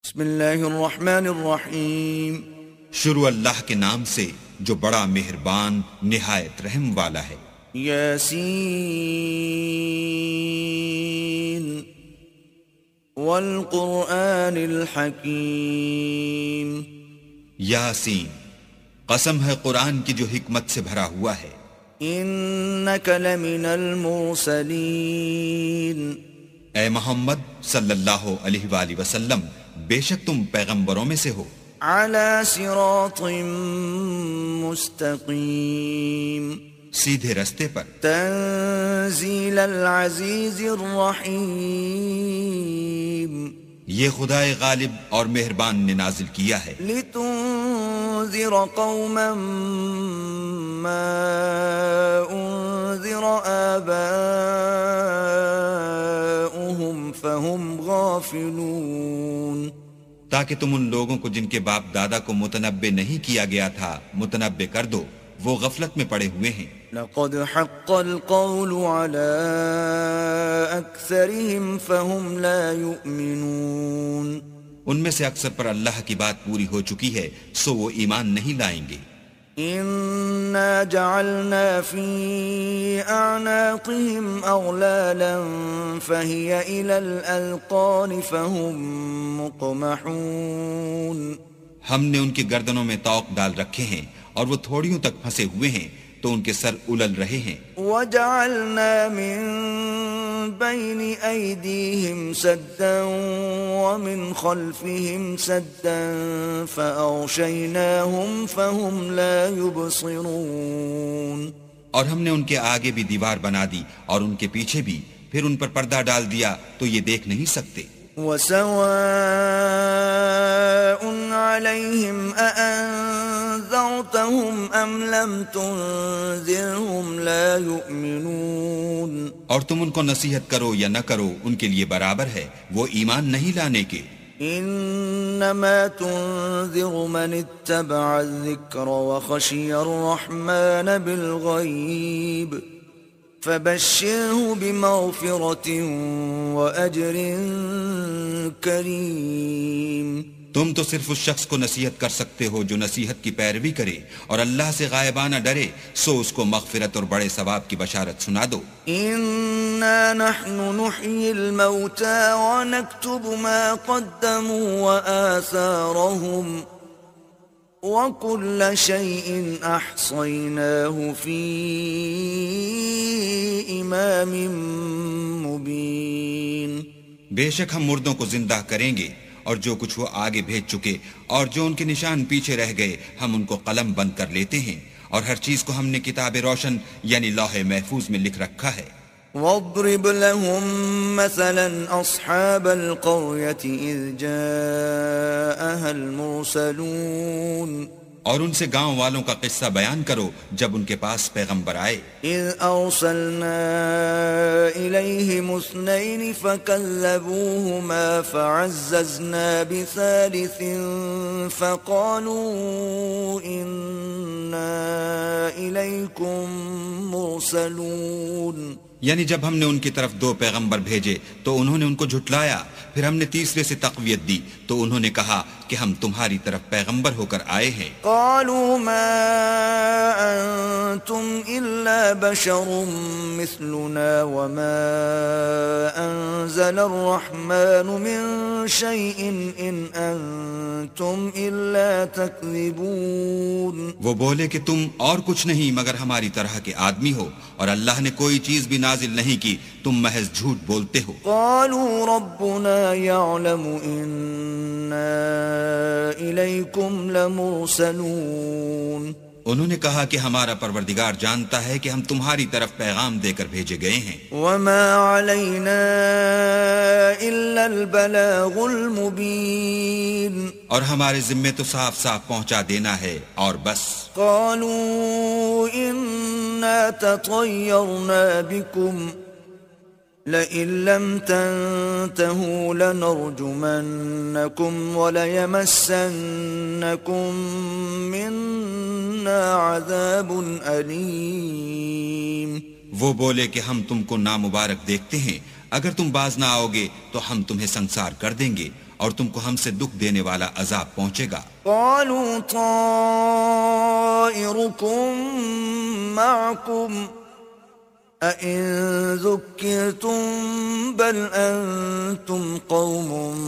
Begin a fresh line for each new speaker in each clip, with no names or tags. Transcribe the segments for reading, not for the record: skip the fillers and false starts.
بسم اللہ الرحمن الرحیم.
شروع اللہ کے نام سے جو بڑا مہربان نہایت رحم والا ہے.
یاسین والقرآن الحکیم.
یاسین، قسم ہے قرآن کی جو حکمت سے بھرا ہوا ہے.
انک لمن المرسلین.
اے محمد صلی اللہ علیہ وآلہ وسلم، بے شک تم پیغمبروں میں سے ہو.
علی صراط مستقیم.
سیدھے رستے پر.
تنزیل العزیز الرحیم.
یہ خدائے غالب اور مہربان نے نازل کیا ہے.
لتنذر قوما ما انذر آباؤهم فهم غافلون.
تاکہ تم ان لوگوں کو جن کے باپ دادا کو متنبع نہیں کیا گیا تھا متنبع کر دو، وہ غفلت میں پڑے ہوئے ہیں.
لقد حق القول على أكثرهم فهم لا يؤمنون.
ان میں سے اکثر پر اللہ کی بات پوری ہو چکی ہے سو وہ ایمان نہیں لائیں گے.
إنا جعلنا في أعناقهم أغلالا فهي إلى الأذقان فهم مقمحون.
ہم نے ان کی گردنوں میں طوق ڈال رکھے ہیں اور وہ تھوڑیوں تک پھنسے ہوئے ہیں تو ان کے سر الل رہے ہیں.
وجعلنا من بين أيديهم سدا ومن خلفهم سدا فأغشيناهم فهم لا يبصرون.
اور ہم نے ان کے آگے بھی دیوار بنا دی اور ان کے پیچھے بھی، پھر ان پر پردہ ڈال دیا تو یہ دیکھ نہیں سکتے.
وسواء عليهم أأنذرتهم أم لم تنذرهم لا يؤمنون.
اور تم ان کو نصیحت کرو یا نہ کرو ان کے لیے برابر ہے، وہ ایمان نہیں لانے کے.
انما تنذر من اتبع الذکر وخشی الرحمن بالغیب فبشره بمغفرة وأجر کریم.
تم تو صرف اس شخص کو نصیحت کر سکتے ہو جو نصیحت کی پیروی کرے اور اللہ سے غائبانہ ڈرے، سو اس کو مغفرت اور بڑے ثواب کی بشارت سنا دو.
انا نحن نحيي الموتى ونكتب ما قدموا وآثارهم وكل شيء احصيناه في امام مبين.
بے شک ہم مردوں کو زندہ کریں گے اور جو کچھ وہ آگے بھیج چکے اور جو ان کے نشان پیچھے رہ گئے ہم ان کو قلم بند کر لیتے ہیں، اور ہر چیز کو ہم نے کتاب روشن یعنی لوح محفوظ میں لکھ رکھا ہے.
واضرب لهم مثلا أصحاب القرية إذ جاءها المرسلون.
اور ان سے گاؤں والوں کا قصہ بیان کرو جب ان کے پاس پیغمبر آئے.
إذ أرسلنا إليهم اثنين فكذبوهما فعززنا بثالث فقالوا إنا إليكم مرسلون.
یعنی جب ہم نے ان کی طرف دو پیغمبر بھیجے تو انہوں نے ان کو جھٹلایا، پھر ہم نے تیسرے سے تقویت دی تو انہوں نے کہا کہ ہم تمہاری طرف پیغمبر ہو کر آئے ہیں.
قالوا ما أنتم إلا بشر مثلنا وما أنزل الرحمن من شيء إن أنتم إلا تكذبون.
وہ بولے کہ تم اور کچھ نہیں مگر ہماری طرح کے آدمی ہو اور اللہ نے کوئی چیز بھی نازل نہیں کی، تم محض جھوٹ بولتے ہو.
قالوا ربنا يعلم إنا إليكم لمرسلون.
انہوں نے کہا کہ ہمارا پروردگار جانتا ہے کہ ہم تمہاری طرف پیغام دے کر بھیجے گئے ہیں.
وما علينا إلا البلاغ المبين.
اور ہمارے ذمے تو صاف صاف پہنچا دینا ہے اور بس.
قالوا إنا تطيرنا بكم لئن لم تنتهوا لنرجمنكم وليمسنكم منا عذاب أليم.
وہ بولے کہ ہم تم کو نامبارک دیکھتے ہیں، اگر تم باز نہ آؤ گے تو ہم تمہیں سنسار کر دیں گے اور تم کو ہم سے دکھ دینے والا عذاب پہنچے گا۔
قالوا طائركم معكم أئن ذكرتم بل أنتم قوم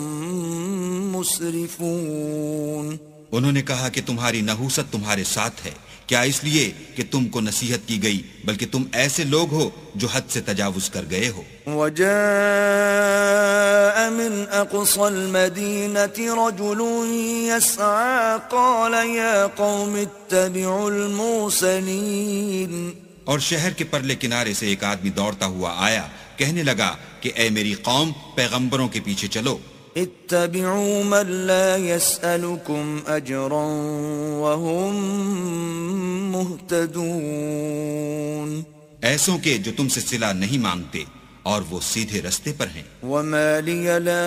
مسرفون۔
انہوں نے کہا کہ تمہاری نحوست تمہارے ساتھ ہے، کیا اس لیے کہ تم کو نصیحت کی گئی، بلکہ تم ایسے لوگ ہو جو حد سے تجاوز کر گئے ہو۔
وجاء من أقصى المدينة رجل يسعى قال يا قوم اتبعوا المرسلين۔
اور شہر کے پرلے کنارے سے ایک آدمی دوڑتا ہوا آیا، کہنے لگا کہ اے میری قوم، پیغمبروں کے پیچھے چلو۔
اتبعوا من لا يسألكم أجرا وهم مهتدون۔
ایسوں کے جو تم سے صلہ نہیں مانگتے اور وہ سیدھے رستے پر ہیں۔
وما لي لا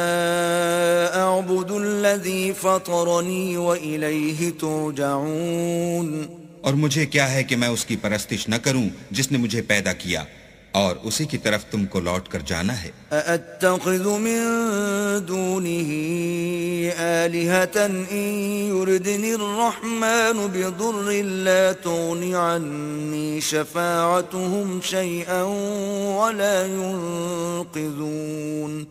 أعبد الذي فطرني وإليه ترجعون۔
اور مجھے کیا ہے کہ میں اس کی پرستش نہ کروں جس نے مجھے پیدا کیا، اور اسی کی طرف تم کو لوٹ کر جانا ہے۔
أأتخذ من دونه آلهة إن يردني الرحمن بضر لا تغن عني شفاعتهم شيئا ولا ينقذون۔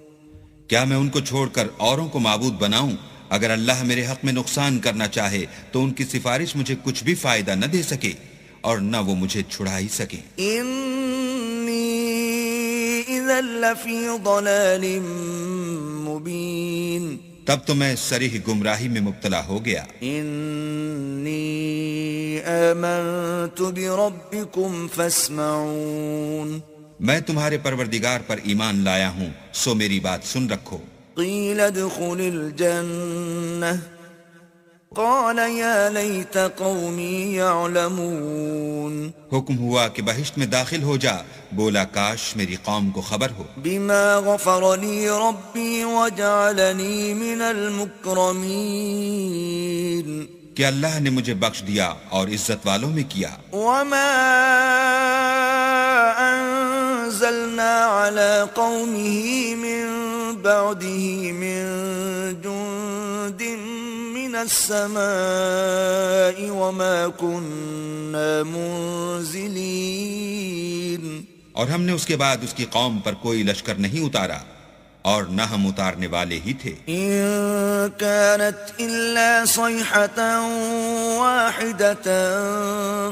کیا میں ان کو چھوڑ کر اوروں کو معبود بناؤں؟ اگر اللہ میرے حق میں نقصان کرنا چاہے تو ان کی سفارش مجھے کچھ بھی فائدہ نہ دے سکے اور نہ وہ مجھے چھڑا ہی سکے۔
إذا لفي ضلال مبين۔
تب تو میں صریح گمراہی میں مبتلا ہو گیا۔
إني آمنت بربكم فاسمعون۔
میں تمہارے پروردگار پر ایمان لایا ہوں، سو میری بات سن رکھو۔
قيل ادخل الجنة قال يا ليت قومي يعلمون۔
حکم ہوا کہ بہشت میں داخل ہو جا، بولا کاش میری قوم کو خبر ہو۔
بما غفر لي ربي وجعلني من المكرمين۔
کہ اللہ نے مجھے بخش دیا اور عزت والوں میں کیا۔
وما أنزلنا على قومه من بعده من جند من السماء وما كنا منزلين۔
اور ہم نے اس کے بعد اس کی قوم پر کوئی لشکر نہیں اتارا اور نہ ہم اتارنے والے ہی تھے۔
إن كانت إلا صيحة واحدة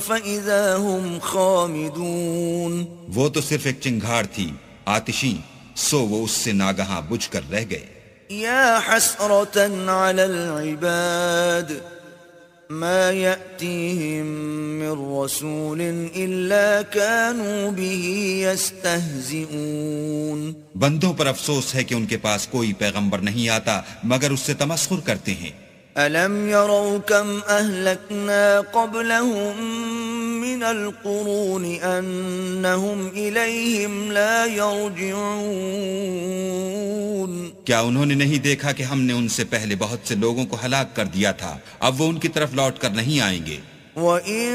فإذا هم خامدون۔
وہ تو صرف ایک چنگھاڑ تھی آتشی، سو وہ اس سے ناگہاں بجھ کر رہ گئے۔
يا حسرة على العباد ما يأتيهم من رسول إلا كانوا به يستهزئون۔
بندوں پر افسوس ہے کہ ان کے پاس کوئی پیغمبر نہیں آتا مگر اس سے تمسخر کرتے ہیں۔
ألم يروا كم أهلكنا قبلهم من القرون أنهم إليهم لا يرجعون۔
کیا انہوں نے نہیں دیکھا کہ ہم نے ان سے پہلے بہت سے لوگوں کو ہلاک کر دیا تھا، اب وہ ان کی طرف لوٹ کر نہیں آئیں گے۔
وَإِن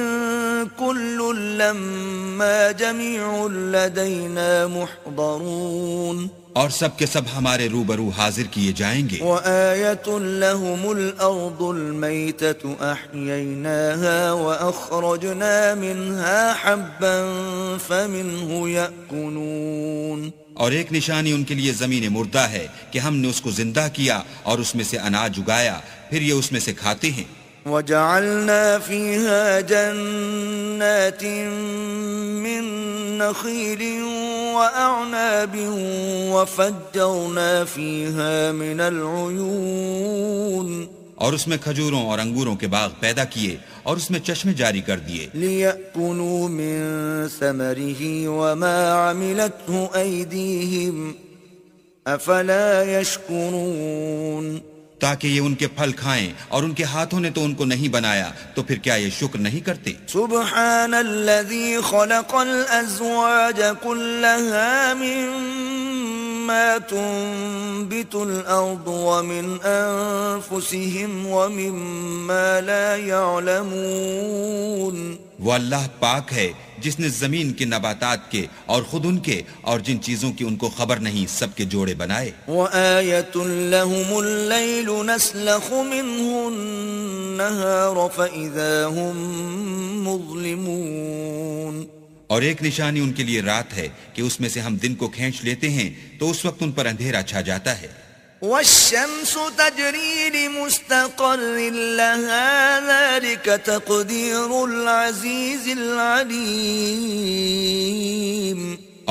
كُلٌّ لَّمَّا جَمِيعٌ لَّدَيْنَا مُحْضَرُونَ۔
اور سب کے سب ہمارے روبرو حاضر کیے جائیں گے۔
وَآيَةٌ لَّهُمُ الْأَرْضُ الْمَيْتَةُ أَحْيَيْنَاهَا وَأَخْرَجْنَا مِنْهَا حَبًّا فَمِنْهُ يَأْكُلُونَ۔
اور ایک نشانی ان کے لیے زمین مردہ ہے کہ ہم نے اس کو زندہ کیا اور اس میں سے اناج اگایا، پھر یہ اس میں سے کھاتے ہیں۔
وَجَعَلْنَا فِيهَا جَنَّاتٍ مِّن نَّخِيلٍ وَأَعْنَابٍ وَفَجَّرْنَا فِيهَا مِنَ الْعُيُونِ۔
اور اس میں کھجوروں اور انگوروں کے باغ پیدا کیے اور اس میں چشمے جاری کر دیے۔
لِيَأْكُلُوا مِن ثَمَرِهِ وَمَا عَمِلَتْهُ أَيْدِيهِمْ أَفَلَا يَشْكُرُونَ۔
تاکہ یہ ان کے پھل کھائیں، اور ان کے ہاتھوں نے تو ان کو نہیں بنایا، تو پھر کیا یہ شکر نہیں کرتے؟
سبحان الذي خلق الأزواج كلها مما تنبت الأرض ومن أنفسهم ومما لا يعلمون۔
وہ اللہ پاک ہے جس نے زمین کے نباتات کے اور خود ان کے اور جن چیزوں کی ان کو خبر نہیں سب کے جوڑے بنائے.
وَآيَةٌ لَهُمُ اللَّيْلُ نَسْلَخُ مِنْهُ النَّهَارَ فَإِذَا هُمْ مُظْلِمُونَ.
اور ایک نشانی ان کے لیے رات ہے کہ اس میں سے ہم دن کو کھینچ لیتے ہیں تو اس وقت ان پر اندھیرا چھا جاتا ہے.
وَالشَّمْسُ تَجْرِي لِمُسْتَقَرٍّ لَهَا ذَلِكَ تَقْدِيرُ الْعَزِيزِ الْعَلِيمِ.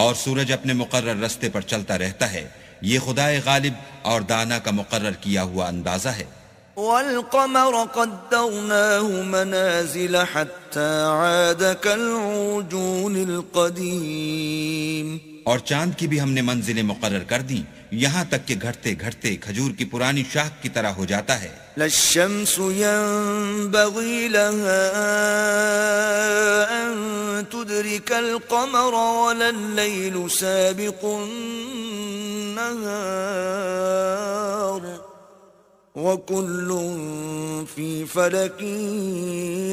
اور سورج اپنے مقرر رستے پر چلتا رہتا ہے، یہ خدائے غالب اور دانا کا مقرر کیا ہوا اندازہ ہے.
وَالْقَمَرَ قَدَّرْنَاهُ مَنَازِلَ حَتَّى عَادَ كَالْعُرْجُونِ الْقَدِيمِ.
اور چاند کی بھی ہم نے منزلیں مقرر کر دیں یہاں تک کہ گھٹتے گھٹتے کھجور کی پرانی شاخ کی طرح ہو جاتا ہے.
لا الشمس ينبغي لها أن تدرك القمر ولا الليل سابق النهار وكل في فلك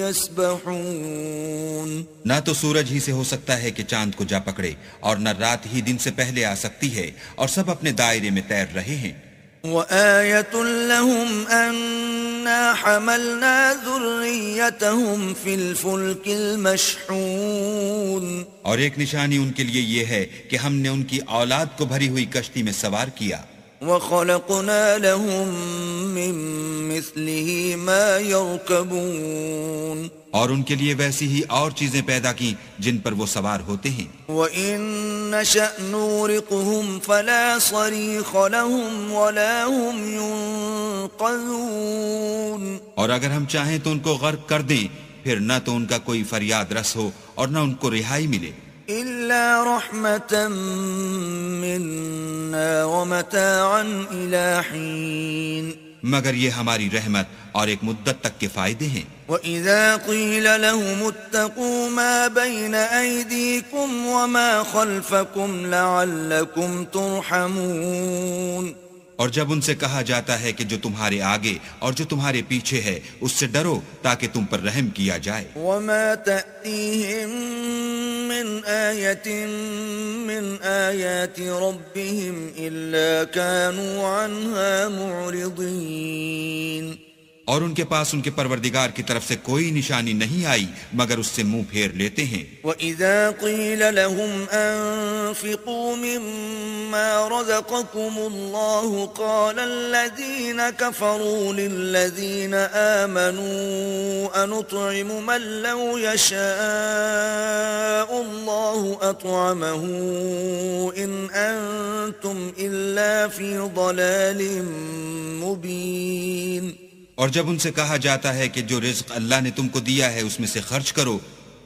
يسبحون.
نہ تو سورج ہی سے ہو سکتا ہے کہ چاند کو جا پکڑے اور نہ رات ہی دن سے پہلے آ سکتی ہے اور سب اپنے دائرے میں تیر رہے ہیں.
وَآيَةٌ لَهُمْ أَنَّا حَمَلْنَا ذُرِّيَّتَهُمْ فِي الْفُلْكِ الْمَشْحُونِ.
اور ایک نشانی ان کے لیے یہ ہے کہ ہم نے ان کی اولاد کو بھری ہوئی کشتی میں سوار کیا.
وَخَلَقْنَا لَهُم مِّن مِّثْلِهِ مَا يَرْكَبُونَ.
اور ان کے لیے ویسی ہی اور چیزیں پیدا کی جن پر وہ سوار ہوتے ہیں.
وَإِن نَّشَأْ نُغْرِقْهُمْ فَلَا صَرِيخَ لَهُمْ وَلَا هُمْ يُنقَذُونَ.
اور اگر ہم چاہیں تو ان کو غرق کر دیں پھر نہ تو ان کا کوئی فریاد رس ہو اور نہ ان کو رہائی ملے.
إِلَّا رَحْمَةً مِّنَّا وَمَتَاعًا إِلَىٰ حِينٍ.
مگر یہ ہماری رحمت اور ایک مدت تک کے فائدے ہیں.
وَإِذَا قِيلَ لَهُمُ اتَّقُوا مَا بَيْنَ أَيْدِيكُمْ وَمَا خَلْفَكُمْ لَعَلَّكُمْ تُرْحَمُونَ.
اور جب ان سے کہا جاتا ہے کہ جو تمہارے آگے اور جو تمہارے پیچھے ہے اس سے ڈرو تاکہ تم پر رحم کیا جائے.
وَمَا تَأْتِيهِم مِّنْ آيَةٍ مِّنْ آيَاتِ رَبِّهِمْ إِلَّا كَانُوا عَنْهَا مُعْرِضِينَ.
اور ان کے پاس ان کے پروردگار کی طرف سے کوئی نشانی نہیں آئی مگر اس سے منہ پھیر لیتے ہیں.
وَإِذَا قِيلَ لَهُمْ أَنفِقُوا مِمَّا رَزَقَكُمُ اللَّهُ قَالَ الَّذِينَ كَفَرُوا لِلَّذِينَ آمَنُوا أَنُطْعِمُ مَن لَّوْ يَشَاءُ اللَّهُ أَطْعَمَهُ إِنْ أَنتُمْ إِلَّا فِي ضَلَالٍ مُّبِينٍ.
اور جب ان سے کہا جاتا ہے کہ جو رزق اللہ نے تم کو دیا ہے اس میں سے خرچ کرو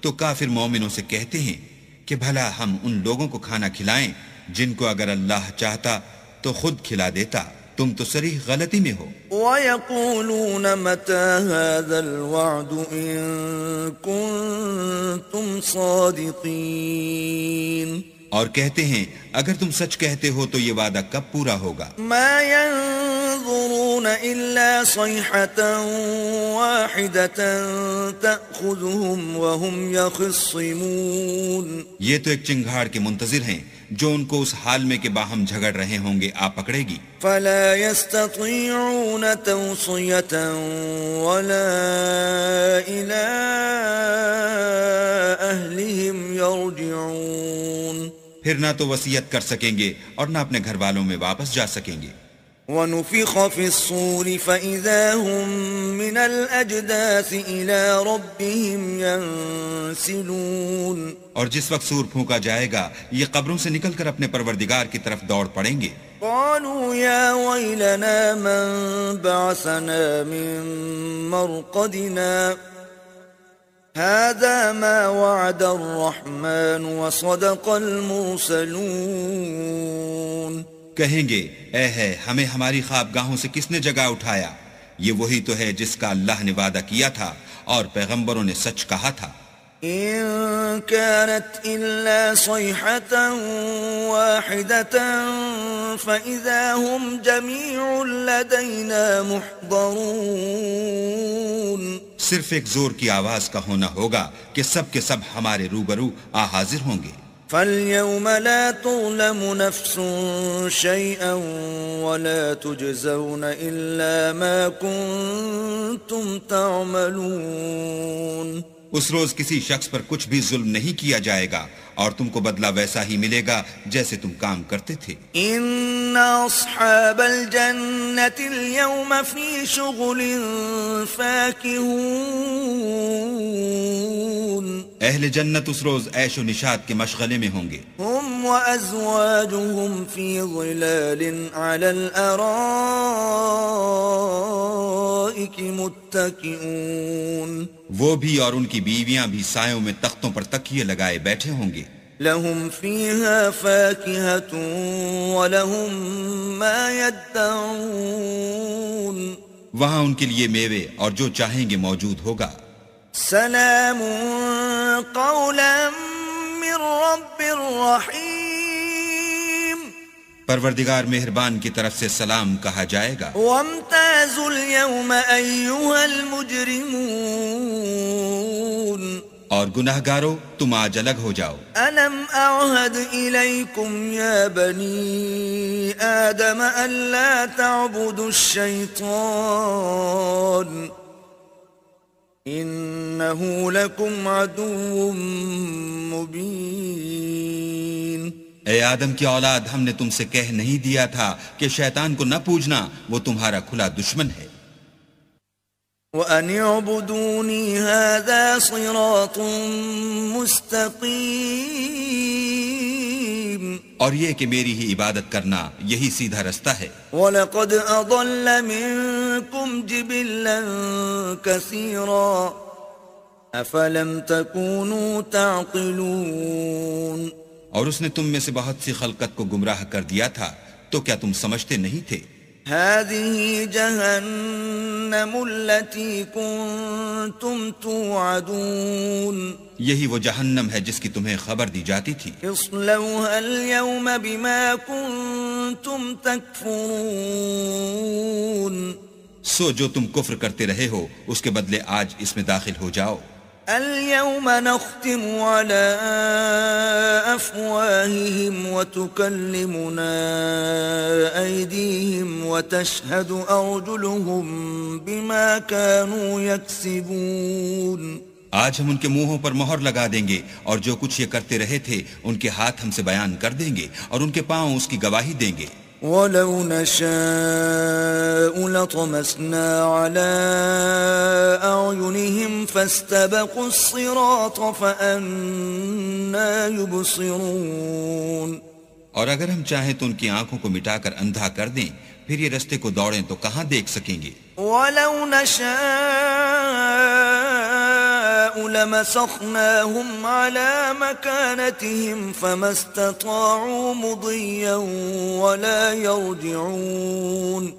تو کافر مومنوں سے کہتے ہیں کہ بھلا ہم ان لوگوں کو کھانا کھلائیں جن کو اگر اللہ چاہتا تو خود کھلا دیتا. تم تو صریح غلطی میں ہو.
وَيَقُولُونَ مَتَى هَذَا الْوَعْدُ إِن كُنتُمْ صَادِقِينَ.
اور کہتے ہیں اگر تم سچ کہتے ہو تو یہ وعدہ کب پورا ہوگا.
ما ينظرون إلا صيحة واحدة تأخذهم وهم يخصمون.
یہ تو ایک چنگھاڑ کے منتظر ہیں جو ان کو اس حال میں کہ باہم جھگڑ رہے ہوں گے آ پکڑے گی.
فلا يستطيعون توصية ولا إلى أهلهم يرجعون.
پھر نہ تو وصیت کر سکیں گے اور نہ اپنے گھر والوں میں واپس جا سکیں گے.
وَنُفِخَ فِي الصُّورِ فَإِذَا هُم مِّنَ الْأَجْدَاثِ إِلَىٰ رَبِّهِمْ يَنسِلُونَ.
اور جس وقت سور پھونکا جائے گا یہ قبروں سے نکل کر اپنے پروردگار کی طرف دوڑ پڑیں گے.
قالوا يا ويلنا من بعثنا من مرقدنا هذا ما وعد الرحمن وصدق المرسلون.
کہیں گے اے ہے ہمیں ہماری خوابگاہوں سے کس نے جگا اٹھایا، یہ وہی تو ہے جس کا اللہ نے وعدہ کیا تھا اور پیغمبروں نے سچ کہا تھا.
إن كانت إلا صيحة واحدة فإذا هم جميع لدينا محضرون.
صرف ایک زور کی آواز کا ہونا ہوگا کہ سب کے سب ہمارے روبرو حاضر ہوں گے.
فَالْيَوْمَ لَا تُظْلَمُ نَفْسٌ شَيْئًا وَلَا تُجْزَوْنَ إِلَّا مَا كُنتُمْ تَعْمَلُونَ.
اس روز کسی شخص پر کچھ بھی ظلم نہیں کیا جائے گا اور تم کو بدلہ ویسا ہی ملے گا جیسے تم کام کرتے تھے.
إِنَّ أَصْحَابَ الْجَنَّةِ الْيَوْمَ فِي شُغُلٍ فَاكِهُونَ.
اہل جنت اس روز عیش و نشاط کے مشغلے میں ہوں گے.
هم وأزواجهم في ظلال على الأرائك متكئون.
وہ بھی اور ان کی بیویاں بھی سایوں میں تختوں پر تکیے لگائے بیٹھے ہوں گے.
لهم فيها فاكهة ولهم ما يدعون.
وہاں ان کے لیے میوے اور جو چاہیں گے موجود ہوگا.
سلام قولا من رب رحیم.
پروردگار مہربان کی طرف سے سلام کہا جائے گا.
وامتازوا اليوم أيها المجرمون.
اور گناہگارو تم آج الگ ہو جاؤ.
ألم أعهد إليكم يا بني آدم ألا تعبدوا الشيطان إنه لكم عدو مبين.
اے آدم کی اولاد، ہم نے تم سے کہہ نہیں دیا تھا کہ شیطان کو نہ پوجنا، وہ تمہارا کھلا دشمن ہے.
وَأَنِ اعْبُدُونِي هَذَا صِرَاطٌ مُسْتَقِيمٌ.
اور یہ کہ میری ہی عبادت کرنا یہی سیدھا رستہ ہے.
وَلَقَدْ أَضَلَّ مِنكُمْ جِبِلًّا كَثِيرًا أَفَلَمْ تَكُونُوا تَعْقِلُونَ.
اور اس نے تم میں سے بہت سی خلقت کو گمراہ کر دیا تھا، تو کیا تم سمجھتے نہیں تھے؟
هذه جهنم التي كنتم توعدون.
یہی وہ جہنم ہے جس کی تمہیں خبر دی جاتی تھی.
اصلوها اليوم بما كنتم تكفرون.
سو جو تم کفر کرتے رہے ہو اس کے بدلے آج اس میں داخل ہو جاؤ.
اليوم نختم على أفواههم وتكلمنا أيديهم وتشهد أرجلهم بما كانوا يكسبون.
آج ہم ان کے منہوں پر مہر لگا دیں گے اور جو کچھ یہ کرتے رہے تھے ان کے ہاتھ ہم سے بیان کر دیں گے اور ان کے پاؤں اس کی گواہی دیں گے.
وَلَوْ نَشَاءُ لَطَمَسْنَا عَلَىٰ أَعْيُنِهِمْ فَاسْتَبَقُوا الصِّرَاطَ فَأَنَّىٰ يُبْصِرُونَ.
اور اگر ہم چاہیں تو ان کی آنکھوں کو مٹا کر اندھا کر دیں، پھر یہ رستے کو دوڑیں تو کہاں دیکھ سکیں گے.
وَلَوْ نَشَاءُ لَمَسَخْنَاهُمْ عَلَىٰ مَكَانَتِهِمْ فَمَا اسْتَطَاعُوا مُضِيًّا وَلَا يَرْجِعُونَ.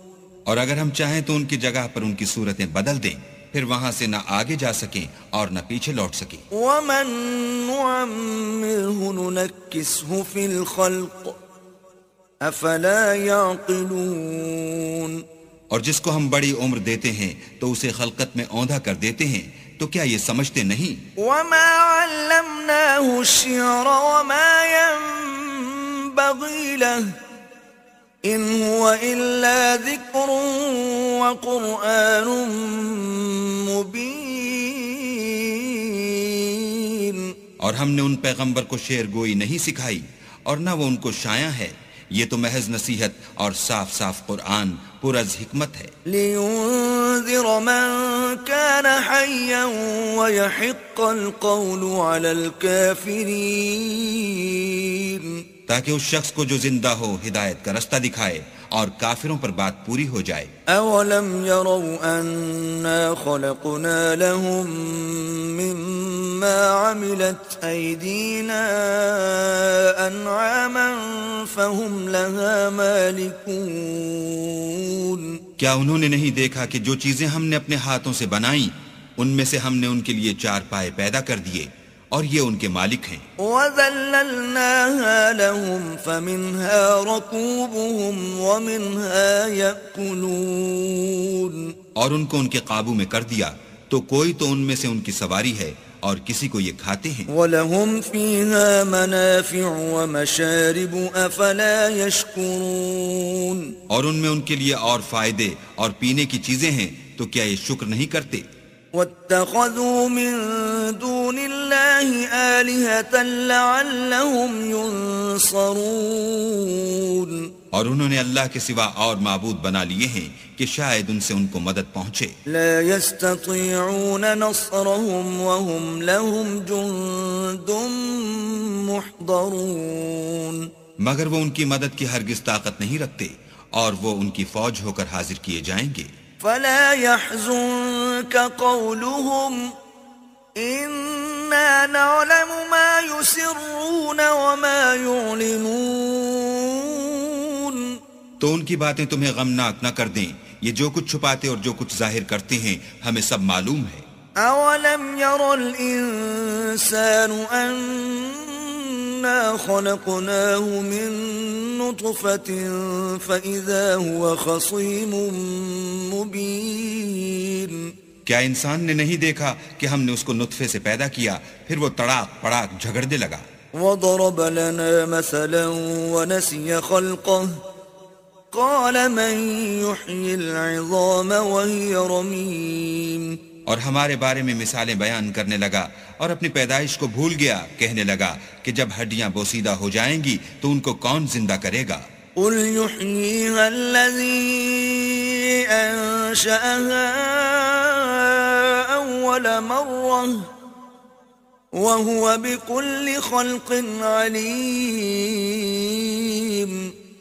اور
اگر ہم چاہیں تو ان کی جگہ پر ان کی صورتیں بدل دیں، پھر وہاں سے نہ آگے جا سکیں اور نہ پیچھے لوٹ سکیں.
وَمَن نُعَمِّرْهُ نُنَكِّسْهُ فِي الْخَلْقِ أَفَلَا يَعْقِلُونَ.
اور جس کو ہم بڑی عمر دیتے ہیں تو اسے خلقت میں اوندھا کر دیتے ہیں، تو کیا یہ سمجھتے نہیں؟
وَمَا عَلَّمْنَاهُ الشِّعْرَ وَمَا يَنبَغِي لَهُ إِنْ هُوَ إِلَّا ذِكْرٌ وَقُرْآنٌ مُبِينٌ.
اور ہم نے ان پیغمبر کو شعر گوئی نہیں سکھائی اور نہ وہ ان کو شایع ہے، یہ تو محض نصیحت اور صاف صاف قرآن پرز حکمت ہے.
لِيُنذِرَ مَن كَانَ حَيًّا وَيَحِقَّ الْقَوْلُ عَلَى الْكَافِرِينَ.
تاکہ اس شخص کو جو زندہ ہو ہدایت کا رستہ دکھائے اور کافروں پر بات پوری ہو جائے.
أَوَلَمْ يَرَوْا أَنَّا خَلَقْنَا لَهُم مِّمَّا عَمِلَتْ أَيْدِينَا أَنْعَامًا فَهُمْ لَهَا مَالِكُونَ.
کیا انہوں نے نہیں دیکھا کہ جو چیزیں ہم نے اپنے ہاتھوں سے بنائیں ان میں سے ہم نے ان کے لیے چار پائے پیدا کر دیے اور یہ ان کے مالک ہیں.
وَذَلَّلْنَاهَا لَهُمْ فَمِنْهَا رَكُوبُهُمْ وَمِنْهَا يَأْكُلُونَ.
اور ان کو ان کے قابو میں کر دیا، تو کوئی تو ان میں سے ان کی سواری ہے اور کسی کو یہ کھاتے ہیں.
وَلَهُمْ فِيهَا مَنَافِعُ وَمَشَارِبُ أَفَلَا يَشْكُرُونَ
اور ان میں ان کے لیے اور فائدے اور پینے کی چیزیں ہیں تو کیا یہ شکر نہیں کرتے؟
وَاتَّخَذُوا مِن دُونِ اللَّهِ آلِهَةً لَعَلَّهُمْ يُنصَرُونَ
اور انہوں نے اللہ کے سوا اور معبود بنا لیے ہیں کہ شاید ان سے ان کو مدد پہنچے.
لا يستطيعون نصرهم وهم لهم جند محضرون
مگر وہ ان کی مدد کی ہرگز طاقت نہیں رکھتے اور وہ ان کی فوج ہو کر حاضر کیے جائیں گے.
فلا يحزنك قولهم إنا نعلم ما يسرون وما يعلنون
تو ان کی باتیں تمہیں غمناک نہ کر دیں. یہ جو کچھ چھپاتے اور جو کچھ ظاہر کرتے ہیں ہمیں سب معلوم ہے.
أولم ير الإنسان أنا خلقناه من نطفة فإذا هو خصيم مبين
کیا انسان نے نہیں دیکھا کہ ہم نے اس کو نطفے سے پیدا کیا پھر وہ تڑاک پڑاک جھگڑنے لگا.
وضرب لنا مثلا ونسي خلقه قال من يحيي العظام وهي رميم
اور ہمارے بارے میں مثالیں بیان کرنے لگا اور اپنی پیدائش کو بھول گیا. کہنے لگا کہ جب ہڈیاں بوسیدہ ہو جائیں گی تو ان کو کون زندہ کرے گا؟
قل يحييها الذي أنشأها أول مرة وهو بكل خلق عليم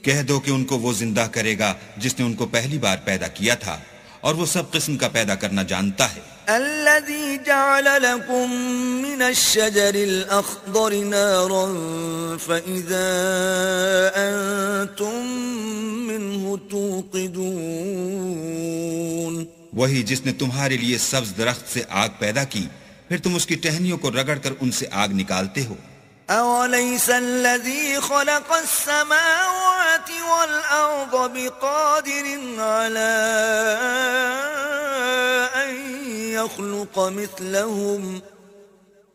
کہہ دو کہ ان کو وہ زندہ کرے گا جس نے ان کو پہلی بار پیدا کیا تھا اور وہ سب قسم کا پیدا کرنا جانتا ہے.
الذي جعل لكم من الشجر الأخضر نارا فإذا أنتم منه توقدون
وہی جس نے تمہارے لیے سبز درخت سے آگ پیدا کی پھر تم اس کی ٹہنیوں کو رگڑ کر ان سے آگ نکالتے ہو.
أوليس الذي خلق السماوات والأرض بقادر على أن يخلق مثلهم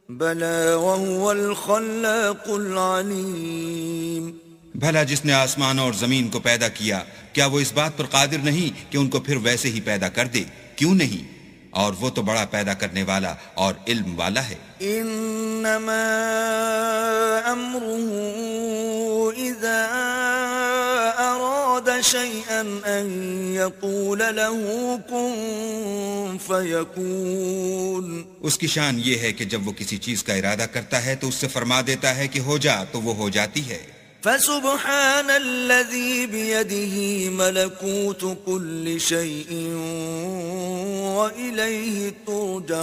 بلى وهو الخلاق العليم
بھلا جس نے آسمان اور زمین کو پیدا کیا کیا وہ اس بات پر قادر نہیں کہ ان کو پھر ویسے ہی پیدا کر دے؟ کیوں نہیں؟ اور وہ تو بڑا پیدا کرنے والا اور علم والا ہے.
انما امره اذا اراد شيئا ان يقول له كن فيكون
اس کی شان یہ ہے کہ جب وہ کسی چیز کا ارادہ کرتا ہے تو اس سے فرما دیتا ہے کہ ہو جا تو وہ ہو جاتی ہے.
فسبحان الذي بيده ملكوت كل شيء وإليه ترجعون